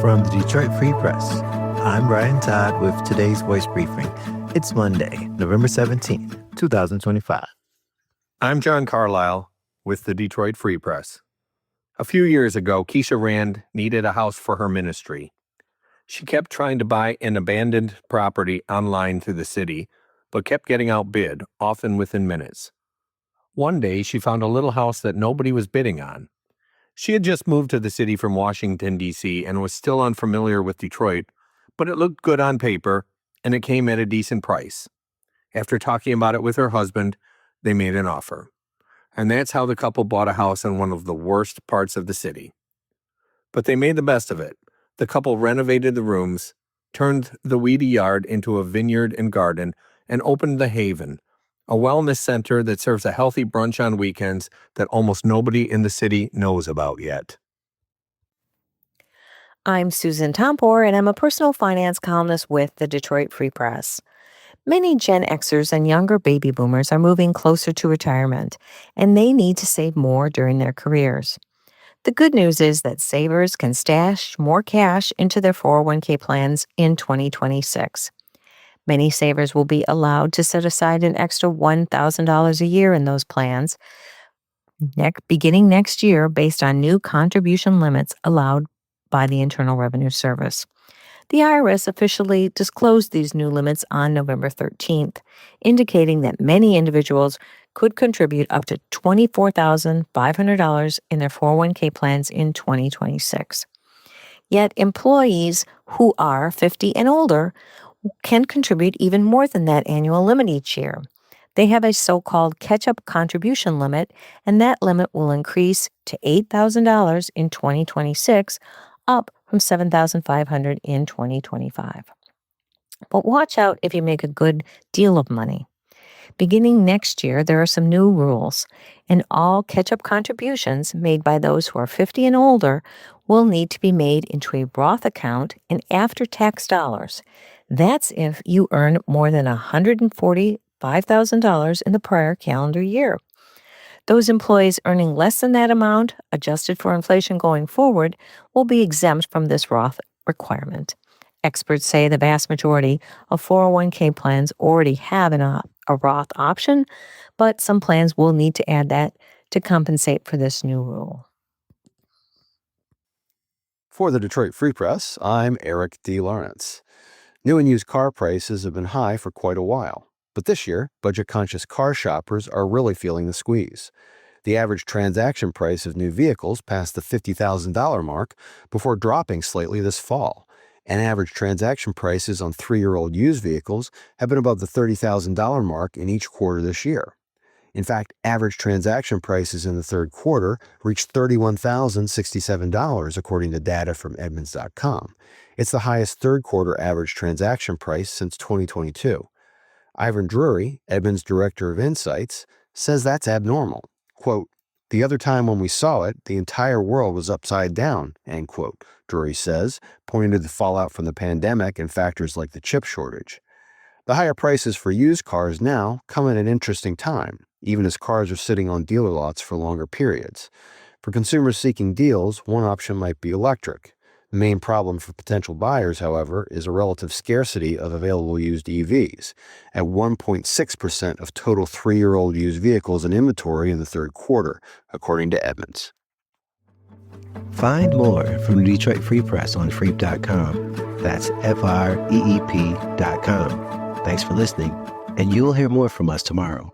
From the Detroit Free Press, I'm Brian Todd with today's voice briefing. It's Monday, November 17th, 2025. I'm John Carlisle with the Detroit Free Press. A few years ago, Keisha Rand needed a house for her ministry. She kept trying to buy an abandoned property online through the city, but kept getting outbid, often within minutes. One day, she found a little house that nobody was bidding on. She had just moved to the city from Washington, D.C., and was still unfamiliar with Detroit, but it looked good on paper, and it came at a decent price. After talking about it with her husband, they made an offer. And that's how the couple bought a house in one of the worst parts of the city. But they made the best of it. The couple renovated the rooms, turned the weedy yard into a vineyard and garden, and opened The Haven, a wellness center that serves a healthy brunch on weekends that almost nobody in the city knows about yet. I'm Susan Tompor, and I'm a personal finance columnist with the Detroit Free Press. Many Gen Xers and younger baby boomers are moving closer to retirement, and they need to save more during their careers. The good news is that savers can stash more cash into their 401k plans in 2026. Many savers will be allowed to set aside an extra $1,000 a year in those plans, beginning next year based on new contribution limits allowed by the Internal Revenue Service. The IRS officially disclosed these new limits on November 13th, indicating that many individuals could contribute up to $24,500 in their 401k plans in 2026. Yet employees who are 50 and older can contribute even more than that annual limit each year. They have a so-called catch-up contribution limit, and that limit will increase to $8,000 in 2026, up from $7,500 in 2025. But watch out if you make a good deal of money. Beginning next year, there are some new rules, and all catch-up contributions made by those who are 50 and older will need to be made into a Roth account and after-tax dollars. That's if you earn more than $145,000 in the prior calendar year. Those employees earning less than that amount, adjusted for inflation going forward, will be exempt from this Roth requirement. Experts say the vast majority of 401k plans already have a Roth option, but some plans will need to add that to compensate for this new rule. For the Detroit Free Press, I'm Eric D. Lawrence. New and used car prices have been high for quite a while, but this year, budget-conscious car shoppers are really feeling the squeeze. The average transaction price of new vehicles passed the $50,000 mark before dropping slightly this fall, and average transaction prices on 3-year-old used vehicles have been above the $30,000 mark in each quarter this year. In fact, average transaction prices in the third quarter reached $31,067, according to data from Edmunds.com. It's the highest third-quarter average transaction price since 2022. Ivan Drury, Edmunds' Director of Insights, says that's abnormal. Quote, "The other time when we saw it, the entire world was upside down," end quote, Drury says, pointing to the fallout from the pandemic and factors like the chip shortage. The higher prices for used cars now come at an interesting time, even as cars are sitting on dealer lots for longer periods. For consumers seeking deals, one option might be electric. The main problem for potential buyers, however, is a relative scarcity of available used EVs, at 1.6% of total 3-year-old used vehicles in inventory in the third quarter, according to Edmunds. Find more from the Detroit Free Press on freep.com. That's FREEP.com. Thanks for listening, and you'll hear more from us tomorrow.